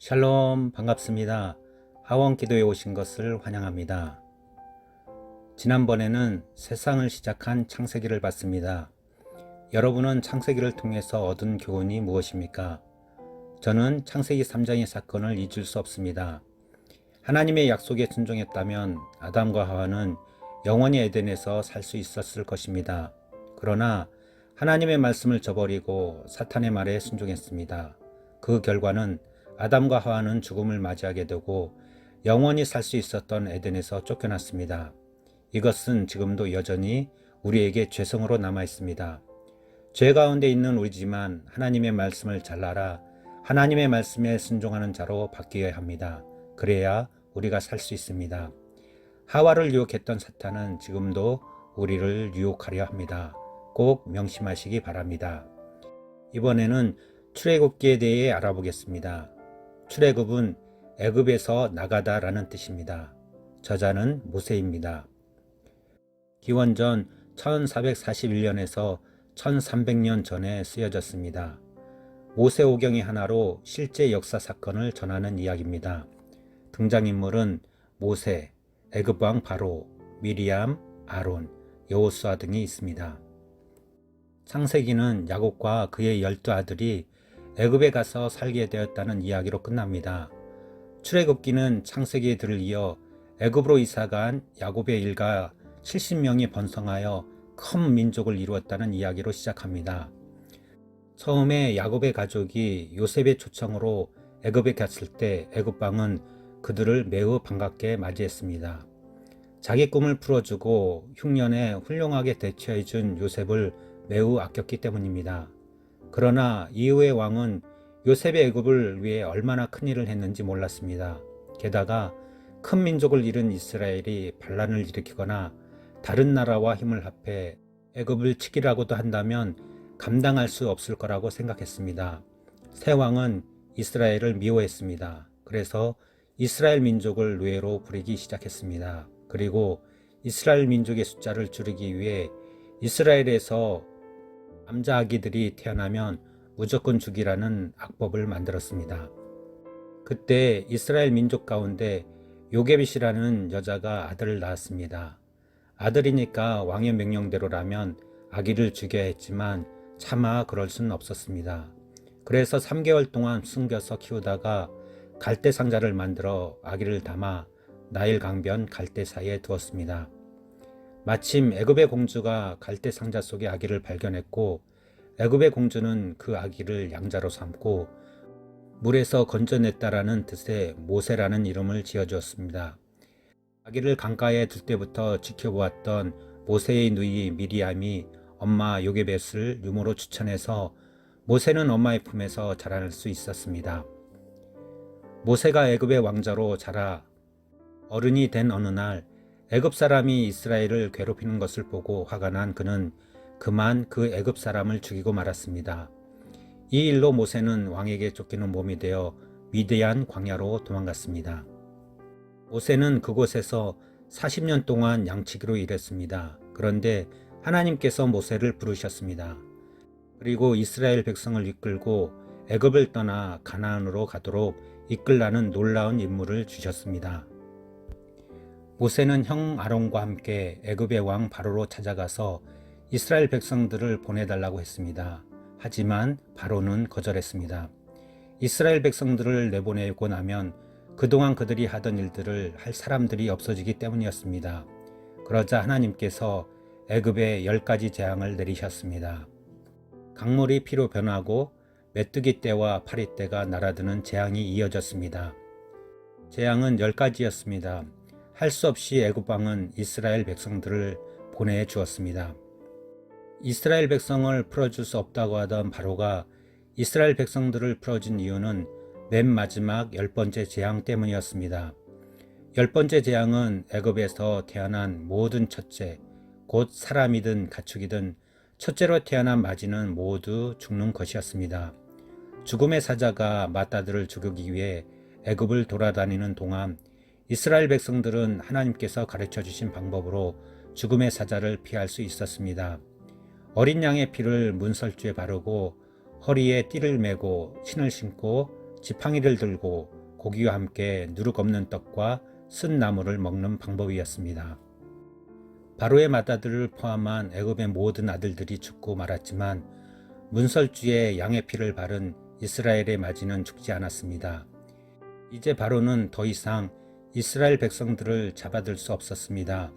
샬롬 반갑습니다. 하원 기도에 오신 것을 환영합니다. 지난번에는 세상을 시작한 창세기를 봤습니다. 여러분은 창세기를 통해서 얻은 교훈이 무엇입니까? 저는 창세기 3장의 사건을 잊을 수 없습니다. 하나님의 약속에 순종했다면 아담과 하와는 영원히 에덴에서 살 수 있었을 것입니다. 그러나 하나님의 말씀을 저버리고 사탄의 말에 순종했습니다. 그 결과는 아담과 하와는 죽음을 맞이하게 되고 영원히 살 수 있었던 에덴에서 쫓겨났습니다. 이것은 지금도 여전히 우리에게 죄성으로 남아 있습니다. 죄 가운데 있는 우리지만 하나님의 말씀을 잘 알아 하나님의 말씀에 순종하는 자로 바뀌어야 합니다. 그래야 우리가 살 수 있습니다. 하와를 유혹했던 사탄은 지금도 우리를 유혹하려 합니다. 꼭 명심하시기 바랍니다. 이번에는 출애굽기에 대해 알아보겠습니다. 출애굽은 애굽에서 나가다 라는 뜻입니다. 저자는 모세입니다. 기원전 1441년에서 1300년 전에 쓰여졌습니다. 모세오경의 하나로 실제 역사 사건을 전하는 이야기입니다. 등장인물은 모세, 애굽왕 바로, 미리암, 아론, 여호수아 등이 있습니다. 창세기는 야곱과 그의 12아들이 애굽에 가서 살게 되었다는 이야기로 끝납니다. 출애굽기는 창세기들을 이어 애굽으로 이사간 야곱의 일가 70명이 번성하여 큰 민족을 이루었다는 이야기로 시작합니다. 처음에 야곱의 가족이 요셉의 초청으로 애굽에 갔을 때 애굽왕은 그들을 매우 반갑게 맞이했습니다. 자기 꿈을 풀어주고 흉년에 훌륭하게 대처해준 요셉을 매우 아꼈기 때문입니다. 그러나 이후의 왕은 요셉의 애굽을 위해 얼마나 큰 일을 했는지 몰랐습니다. 게다가 큰 민족을 잃은 이스라엘이 반란을 일으키거나 다른 나라와 힘을 합해 애굽을 치기라고도 한다면 감당할 수 없을 거라고 생각했습니다. 새 왕은 이스라엘을 미워했습니다. 그래서 이스라엘 민족을 노예로 부리기 시작했습니다. 그리고 이스라엘 민족의 숫자를 줄이기 위해 이스라엘에서 남자 아기들이 태어나면 무조건 죽이라는 악법을 만들었습니다. 그때 이스라엘 민족 가운데 요게벳이라는 여자가 아들을 낳았습니다. 아들이니까 왕의 명령대로라면 아기를 죽여야 했지만 차마 그럴 수는 없었습니다. 그래서 3개월 동안 숨겨서 키우다가 갈대 상자를 만들어 아기를 담아 나일 강변 갈대사이에 두었습니다. 마침 애굽의 공주가 갈대 상자 속의 아기를 발견했고 애굽의 공주는 그 아기를 양자로 삼고 물에서 건져냈다라는 뜻의 모세라는 이름을 지어주었습니다. 아기를 강가에 둘 때부터 지켜보았던 모세의 누이 미리암이 엄마 요게벳을 유모로 추천해서 모세는 엄마의 품에서 자랄 수 있었습니다. 모세가 애굽의 왕자로 자라 어른이 된 어느 날 애굽 사람이 이스라엘을 괴롭히는 것을 보고 화가 난 그는 그만 그 애굽 사람을 죽이고 말았습니다. 이 일로 모세는 왕에게 쫓기는 몸이 되어 미디안 광야로 도망갔습니다. 모세는 그곳에서 40년 동안 양치기로 일했습니다. 그런데 하나님께서 모세를 부르셨습니다. 그리고 이스라엘 백성을 이끌고 애굽을 떠나 가나안으로 가도록 이끌라는 놀라운 임무를 주셨습니다. 모세는 형 아론과 함께 애굽의 왕 바로로 찾아가서 이스라엘 백성들을 보내달라고 했습니다. 하지만 바로는 거절했습니다. 이스라엘 백성들을 내보내고 나면 그동안 그들이 하던 일들을 할 사람들이 없어지기 때문이었습니다. 그러자 하나님께서 애굽에 10가지 재앙을 내리셨습니다. 강물이 피로 변하고 메뚜기 떼와 파리 떼가 날아드는 재앙이 이어졌습니다. 재앙은 10가지였습니다. 할 수 없이 애굽 왕은 이스라엘 백성들을 보내주었습니다. 이스라엘 백성을 풀어줄 수 없다고 하던 바로가 이스라엘 백성들을 풀어준 이유는 맨 마지막 10번째 재앙 때문이었습니다. 10번째 재앙은 애굽에서 태어난 모든 첫째, 곧 사람이든 가축이든 첫째로 태어난 마지는 모두 죽는 것이었습니다. 죽음의 사자가 맏아들을 죽이기 위해 애굽을 돌아다니는 동안 이스라엘 백성들은 하나님께서 가르쳐 주신 방법으로 죽음의 사자를 피할 수 있었습니다. 어린 양의 피를 문설주에 바르고 허리에 띠를 메고 신을 신고 지팡이를 들고 고기와 함께 누룩 없는 떡과 쓴 나물을 먹는 방법이었습니다. 바로의 맏아들을 포함한 애굽의 모든 아들들이 죽고 말았지만 문설주에 양의 피를 바른 이스라엘의 맞이는 죽지 않았습니다. 이제 바로는 더 이상 이스라엘 백성들을 잡아들 수 없었습니다.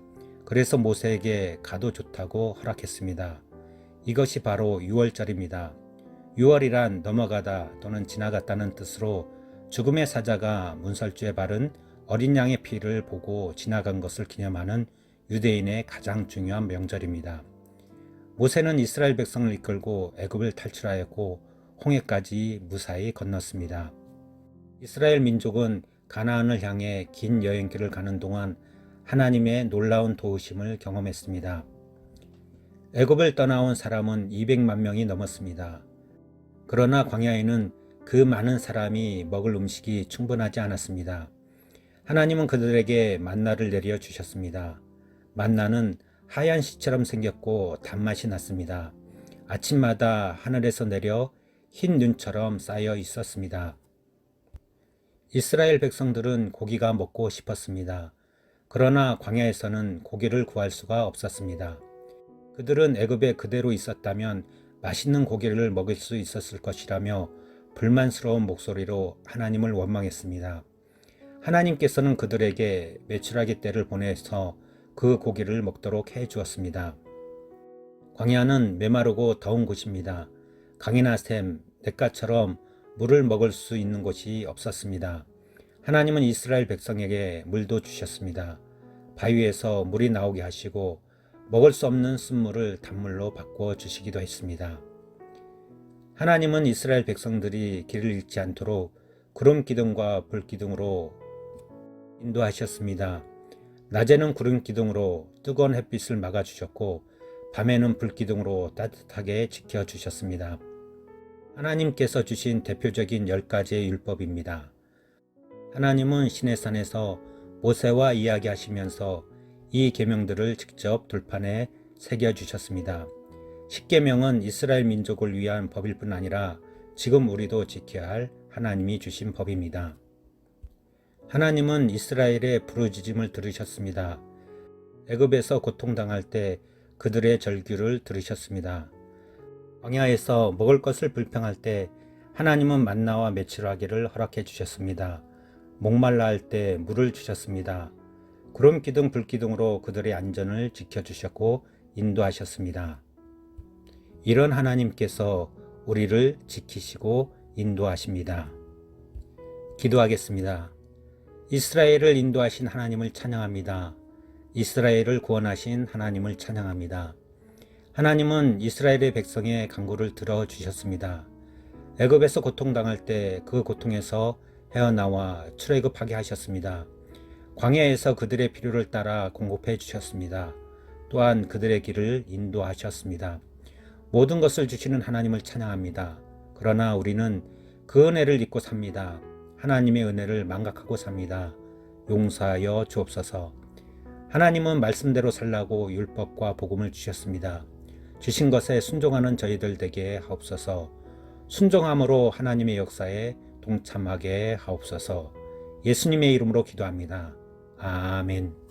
그래서 모세에게 가도 좋다고 허락했습니다. 이것이 바로 6월절입니다. 6월이란 넘어가다 또는 지나갔다는 뜻으로 죽음의 사자가 문설주에 바른 어린 양의 피를 보고 지나간 것을 기념하는 유대인의 가장 중요한 명절입니다. 모세는 이스라엘 백성을 이끌고 애굽을 탈출하였고 홍해까지 무사히 건넜습니다. 이스라엘 민족은 가나안을 향해 긴 여행길을 가는 동안 하나님의 놀라운 도우심을 경험했습니다. 애굽을 떠나온 사람은 200만 명이 넘었습니다. 그러나 광야에는 그 많은 사람이 먹을 음식이 충분하지 않았습니다. 하나님은 그들에게 만나를 내려 주셨습니다. 만나는 하얀 씨처럼 생겼고 단맛이 났습니다. 아침마다 하늘에서 내려 흰 눈처럼 쌓여 있었습니다. 이스라엘 백성들은 고기가 먹고 싶었습니다. 그러나 광야에서는 고기를 구할 수가 없었습니다. 그들은 애굽에 그대로 있었다면 맛있는 고기를 먹을 수 있었을 것이라며 불만스러운 목소리로 하나님을 원망했습니다. 하나님께서는 그들에게 메추라기 떼를 보내서 그 고기를 먹도록 해 주었습니다. 광야는 메마르고 더운 곳입니다. 강이나 샘, 냇가처럼 물을 먹을 수 있는 곳이 없었습니다. 하나님은 이스라엘 백성에게 물도 주셨습니다. 바위에서 물이 나오게 하시고 먹을 수 없는 쓴물을 단물로 바꾸어 주시기도 했습니다. 하나님은 이스라엘 백성들이 길을 잃지 않도록 구름 기둥과 불 기둥으로 인도하셨습니다. 낮에는 구름 기둥으로 뜨거운 햇빛을 막아주셨고 밤에는 불 기둥으로 따뜻하게 지켜주셨습니다. 하나님께서 주신 대표적인 10가지의 율법입니다. 하나님은 시내산에서 모세와 이야기하시면서 이 계명들을 직접 돌판에 새겨주셨습니다. 십계명은 이스라엘 민족을 위한 법일 뿐 아니라 지금 우리도 지켜야 할 하나님이 주신 법입니다. 하나님은 이스라엘의 부르짖음을 들으셨습니다. 애굽에서 고통당할 때 그들의 절규를 들으셨습니다. 광야에서 먹을 것을 불평할 때 하나님은 만나와 메추라기를 허락해 주셨습니다. 목말라 할 때 물을 주셨습니다. 구름 기둥 불 기둥으로 그들의 안전을 지켜주셨고 인도하셨습니다. 이런 하나님께서 우리를 지키시고 인도하십니다. 기도하겠습니다. 이스라엘을 인도하신 하나님을 찬양합니다. 이스라엘을 구원하신 하나님을 찬양합니다. 하나님은 이스라엘의 백성의 간구를 들어주셨습니다. 애굽에서 고통당할 때 그 고통에서 헤어나와 출애굽하게 하셨습니다. 광야에서 그들의 필요를 따라 공급해 주셨습니다. 또한 그들의 길을 인도하셨습니다. 모든 것을 주시는 하나님을 찬양합니다. 그러나 우리는 그 은혜를 잊고 삽니다. 하나님의 은혜를 망각하고 삽니다. 용서하여 주옵소서. 하나님은 말씀대로 살라고 율법과 복음을 주셨습니다. 주신 것에 순종하는 저희들 되게 하옵소서. 순종함으로 하나님의 역사에 동참하게 하옵소서. 예수님의 이름으로 기도합니다. 아멘.